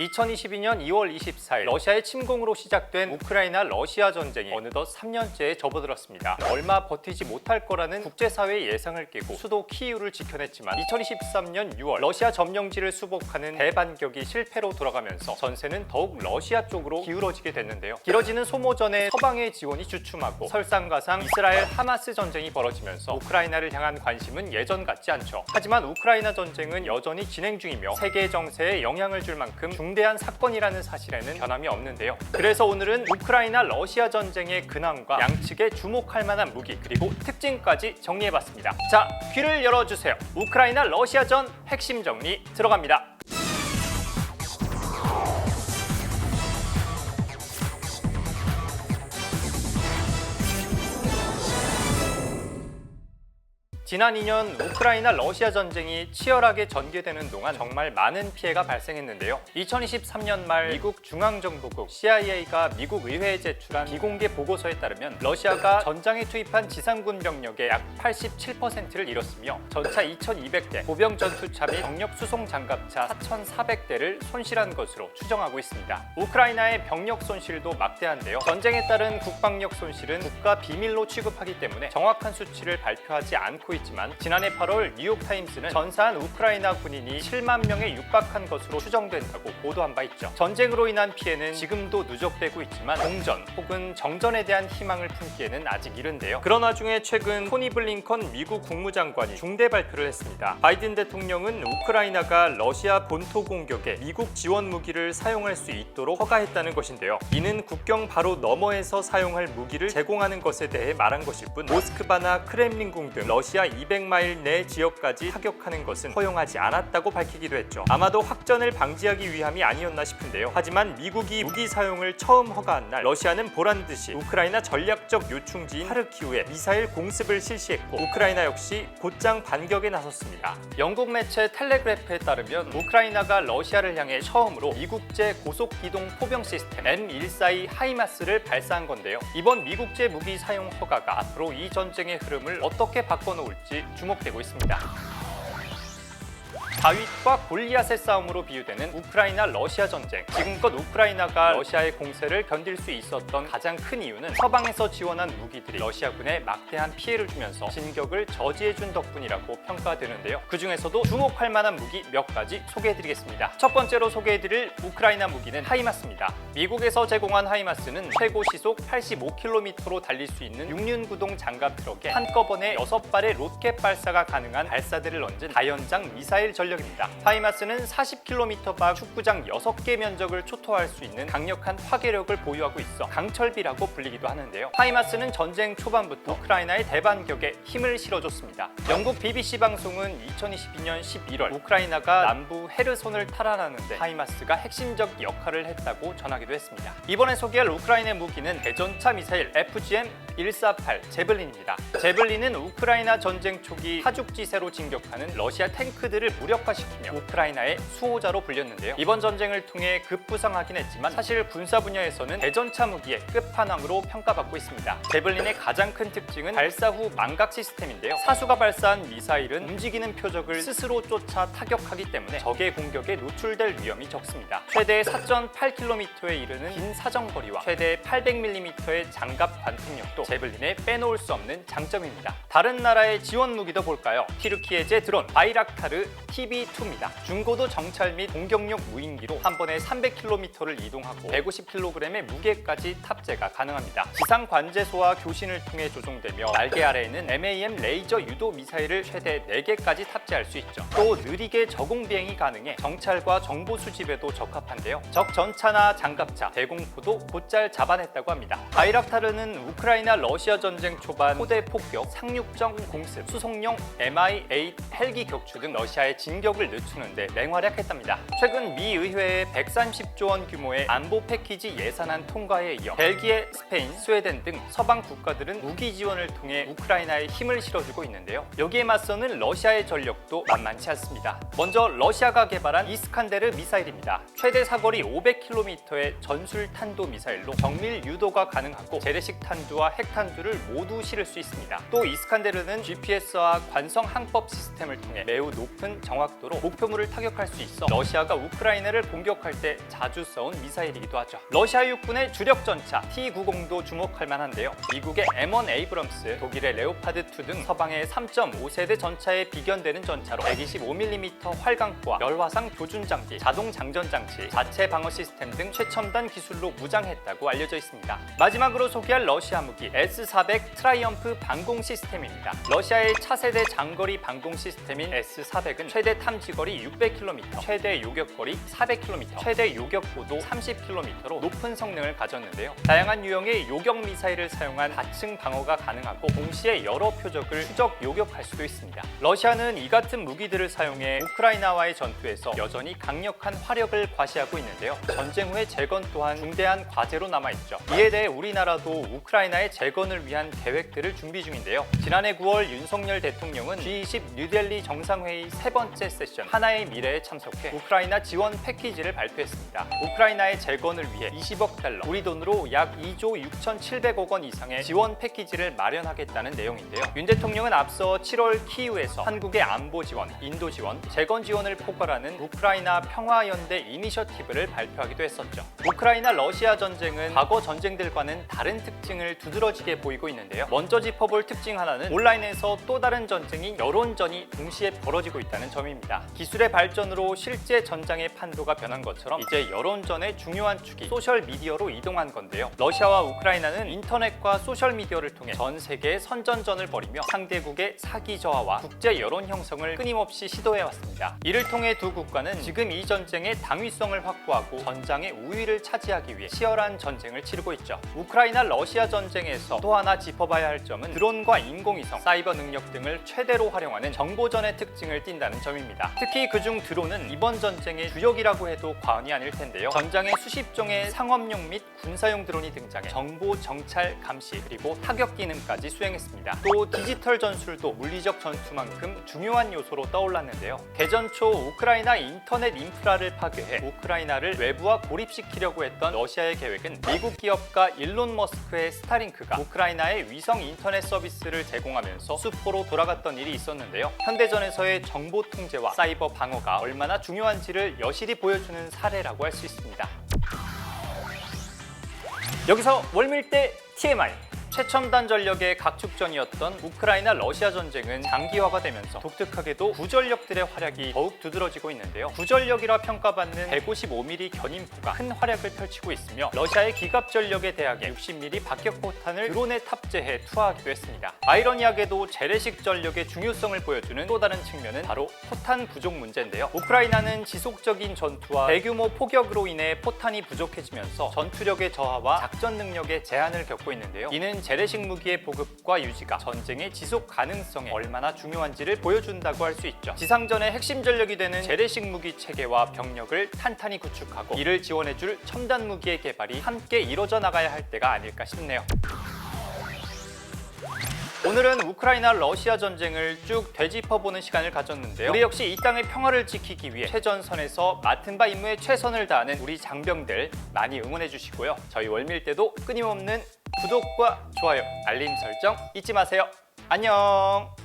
2022년 2월 24일 러시아의 침공으로 시작된 우크라이나 러시아 전쟁이 어느덧 3년째에 접어들었습니다. 얼마 버티지 못할 거라는 국제사회의 예상을 깨고 수도 키이우를 지켜냈지만 2023년 6월 러시아 점령지를 수복하는 대반격이 실패로 돌아가면서 전세는 더욱 러시아 쪽으로 기울어지게 됐는데요. 길어지는 소모전에 서방의 지원이 주춤하고 설상가상 이스라엘 하마스 전쟁이 벌어지면서 우크라이나를 향한 관심은 예전 같지 않죠. 하지만 우크라이나 전쟁은 여전히 진행 중이며 세계 정세에 영향을 줄 만큼 중대한 사건이라는 사실에는 변함이 없는데요. 그래서 오늘은 우크라이나 러시아 전쟁의 근황과 양측에 주목할 만한 무기 그리고 특징까지 정리해봤습니다. 자, 귀를 열어주세요. 우크라이나 러시아전 핵심 정리 들어갑니다. 지난 2년 우크라이나 러시아 전쟁이 치열하게 전개되는 동안 정말 많은 피해가 발생했는데요. 2023년 말 미국 중앙정보국 CIA가 미국 의회에 제출한 비공개 보고서에 따르면 러시아가 전장에 투입한 지상군 병력의 약 87%를 잃었으며 전차 2200대, 보병 전투차 및 병력 수송 장갑차 4400대를 손실한 것으로 추정하고 있습니다. 우크라이나의 병력 손실도 막대한데요. 전쟁에 따른 국방력 손실은 국가 비밀로 취급하기 때문에 정확한 수치를 발표하지 않고 있지만 지난해 8월 뉴욕타임스는 전사한 우크라이나 군인이 7만 명에 육박한 것으로 추정된다고 보도한 바 있죠. 전쟁으로 인한 피해는 지금도 누적되고 있지만 공전 혹은 정전에 대한 희망을 품기에는 아직 이른데요. 그런 와중에 최근 토니 블링컨 미국 국무장관이 중대 발표를 했습니다. 바이든 대통령은 우크라이나가 러시아 본토 공격에 미국 지원 무기를 사용할 수 있도록 허가했다는 것인데요. 이는 국경 바로 너머에서 사용할 무기를 제공하는 것에 대해 말한 것일 뿐 모스크바나 크렘린궁 등 러시아 200마일 내 지역까지 타격하는 것은 허용하지 않았다고 밝히기도 했죠. 아마도 확전을 방지하기 위함이 아니었나 싶은데요. 하지만 미국이 무기 사용을 처음 허가한 날 러시아는 보란듯이 우크라이나 전략적 요충지인 하르키우에 미사일 공습을 실시했고 우크라이나 역시 곧장 반격에 나섰습니다. 영국 매체 텔레그래프에 따르면 우크라이나가 러시아를 향해 처음으로 미국제 고속기동 포병 시스템 M142 하이마스를 발사한 건데요. 이번 미국제 무기 사용 허가가 앞으로 이 전쟁의 흐름을 어떻게 바꿔놓을지 주목되고 있습니다. 다윗과 골리앗의 싸움으로 비유되는 우크라이나 러시아 전쟁. 지금껏 우크라이나가 러시아의 공세를 견딜 수 있었던 가장 큰 이유는 서방에서 지원한 무기들이 러시아군에 막대한 피해를 주면서 진격을 저지해준 덕분이라고 평가되는데요. 그 중에서도 주목할 만한 무기 몇 가지 소개해드리겠습니다. 첫 번째로 소개해드릴 우크라이나 무기는 하이마스입니다. 미국에서 제공한 하이마스는 최고 시속 85km로 달릴 수 있는 6륜구동 장갑 트럭에 한꺼번에 6발의 로켓 발사가 가능한 발사대를 얹은 다연장 미사일 전력입니다. 하이마스는 40km 밖 축구장 6개 면적을 초토화할 수 있는 강력한 파괴력을 보유하고 있어 강철비라고 불리기도 하는데요. 하이마스는 전쟁 초반부터 우크라이나의 대반격에 힘을 실어줬습니다. 영국 BBC 방송은 2022년 11월 우크라이나가 남부 헤르손을 탈환하는데 하이마스가 핵심적 역할을 했다고 전하기도 했습니다. 이번에 소개할 우크라이나의 무기는 대전차 미사일 FGM-148 제블린입니다. 제블린은 우크라이나 전쟁 초기 하죽지세로 진격하는 러시아 탱크들을 무력화시키며 우크라이나의 수호자로 불렸는데요. 이번 전쟁을 통해 급부상하긴 했지만 사실 군사 분야에서는 대전차 무기의 끝판왕으로 평가받고 있습니다. 제블린의 가장 큰 특징은 발사 후 망각 시스템인데요. 사수가 발사한 미사일은 움직이는 표적을 스스로 쫓아 타격하기 때문에 적의 공격에 노출될 위험이 적습니다. 최대 4.8km에 이르는 긴 사정거리와 최대 800mm의 장갑 관통력도 제블린에 빼놓을 수 없는 장점입니다. 다른 나라의 지원 무기도 볼까요? 티르키예제 드론 바이락타르 TB2입니다. 중고도 정찰 및 공격용 무인기로 한 번에 300km를 이동하고 150kg의 무게까지 탑재가 가능합니다. 지상 관제소와 교신을 통해 조종되며 날개 아래에는 MAM 레이저 유도 미사일을 최대 4개까지 탑재할 수 있죠. 또 느리게 저공 비행이 가능해 정찰과 정보 수집에도 적합한데요. 적 전차나 장갑차, 대공포도 곧잘 잡아냈다고 합니다. 바이락타르는 우크라이나 러시아 전쟁 초반 포대 폭격, 상륙정 공습, 수송용 Mi-8 헬기 격추 등 러시아의 진격을 늦추는데 맹활약했답니다. 최근 미 의회의 130조 원 규모의 안보 패키지 예산안 통과에 이어 벨기에, 스페인, 스웨덴 등 서방 국가들은 무기 지원을 통해 우크라이나에 힘을 실어주고 있는데요. 여기에 맞서는 러시아의 전력도 만만치 않습니다. 먼저 러시아가 개발한 이스칸데르 미사일입니다. 최대 사거리 500km의 전술 탄도 미사일로 정밀 유도가 가능하고 재래식 탄두와 핵탄두를 모두 실을 수 있습니다. 또 이스칸데르는 GPS와 관성 항법 시스템을 통해 매우 높은 정확 정확도로 목표물을 타격할 수 있어 러시아가 우크라이나를 공격할 때 자주 써온 미사일이기도 하죠. 러시아 육군의 주력 전차 T-90도 주목할 만한데요. 미국의 M1 에이브럼스, 독일의 레오파드2 등 서방의 3.5세대 전차에 비견되는 전차로 125mm 활강포와 열화상 조준 장비, 자동 장전 장치, 자체 방어 시스템 등 최첨단 기술로 무장했다고 알려져 있습니다. 마지막으로 소개할 러시아 무기 S-400 트라이엄프 방공 시스템입니다. 러시아의 차세대 장거리 방공 시스템인 S-400은 최대 탐지거리 600km, 최대 요격거리 400km, 최대 요격고도 30km로 높은 성능을 가졌는데요. 다양한 유형의 요격 미사일을 사용한 다층 방어가 가능하고 동시에 여러 표적을 추적 요격할 수도 있습니다. 러시아는 이 같은 무기들을 사용해 우크라이나와의 전투에서 여전히 강력한 화력을 과시하고 있는데요. 전쟁 후의 재건 또한 중대한 과제로 남아있죠. 이에 대해 우리나라도 우크라이나의 재건을 위한 계획들을 준비 중인데요. 지난해 9월 윤석열 대통령은 G20 뉴델리 정상회의 세 번째 세션 하나의 미래에 참석해 우크라이나 지원 패키지를 발표했습니다. 우크라이나의 재건을 위해 20억 달러, 우리 돈으로 약 2조 6,700억 원 이상의 지원 패키지를 마련하겠다는 내용인데요. 윤 대통령은 앞서 7월 키이우에서 한국의 안보 지원, 인도 지원, 재건 지원을 포괄하는 우크라이나 평화연대 이니셔티브를 발표하기도 했었죠. 우크라이나 러시아 전쟁은 과거 전쟁들과는 다른 특징을 두드러지게 보이고 있는데요. 먼저 짚어볼 특징 하나는 온라인에서 또 다른 전쟁인 여론전이 동시에 벌어지고 있다는 점입니다. 기술의 발전으로 실제 전장의 판도가 변한 것처럼 이제 여론전의 중요한 축이 소셜미디어로 이동한 건데요. 러시아와 우크라이나는 인터넷과 소셜미디어를 통해 전 세계의 선전전을 벌이며 상대국의 사기 저하와 국제 여론 형성을 끊임없이 시도해왔습니다. 이를 통해 두 국가는 지금 이 전쟁의 당위성을 확보하고 전장의 우위를 차지하기 위해 치열한 전쟁을 치르고 있죠. 우크라이나 러시아 전쟁에서 또 하나 짚어봐야 할 점은 드론과 인공위성, 사이버 능력 등을 최대로 활용하는 정보전의 특징을 띈다는 점입니다. 특히 그중 드론은 이번 전쟁의 주역이라고 해도 과언이 아닐 텐데요. 전장에 수십 종의 상업용 및 군사용 드론이 등장해 정보 정찰 감시 그리고 타격 기능까지 수행했습니다. 또 디지털 전술도 물리적 전투만큼 중요한 요소로 떠올랐는데요. 개전 초 우크라이나 인터넷 인프라를 파괴해 우크라이나를 외부와 고립시키려고 했던 러시아의 계획은 미국 기업가 일론 머스크의 스타링크가 우크라이나에 위성 인터넷 서비스를 제공하면서 수포로 돌아갔던 일이 있었는데요. 현대전에서의 정보 통제와 사이버 방어가 얼마나 중요한지를 여실히 보여주는 사례라고 할 수 있습니다. 여기서 월밀대 TMI. 최첨단 전력의 각축전이었던 우크라이나 러시아 전쟁은 장기화가 되면서 독특하게도 구전력들의 활약이 더욱 두드러지고 있는데요. 구전력이라 평가받는 155mm 견인포가 큰 활약을 펼치고 있으며 러시아의 기갑 전력에 대항해 60mm 박격포탄을 드론에 탑재해 투하하기도 했습니다. 아이러니하게도 재래식 전력의 중요성을 보여주는 또 다른 측면은 바로 포탄 부족 문제인데요. 우크라이나는 지속적인 전투와 대규모 포격으로 인해 포탄이 부족해지면서 전투력의 저하와 작전 능력의 제한을 겪고 있는데요. 이는 재래식 무기의 보급과 유지가 전쟁의 지속 가능성에 얼마나 중요한지를 보여준다고 할 수 있죠. 지상전의 핵심 전력이 되는 재래식 무기 체계와 병력을 탄탄히 구축하고 이를 지원해줄 첨단 무기의 개발이 함께 이뤄져 나가야 할 때가 아닐까 싶네요. 오늘은 우크라이나 러시아 전쟁을 쭉 되짚어보는 시간을 가졌는데요. 우리 역시 이 땅의 평화를 지키기 위해 최전선에서 맡은 바 임무에 최선을 다하는 우리 장병들 많이 응원해 주시고요. 저희 월밀대도 끊임없는 구독과 좋아요, 알림 설정 잊지 마세요. 안녕.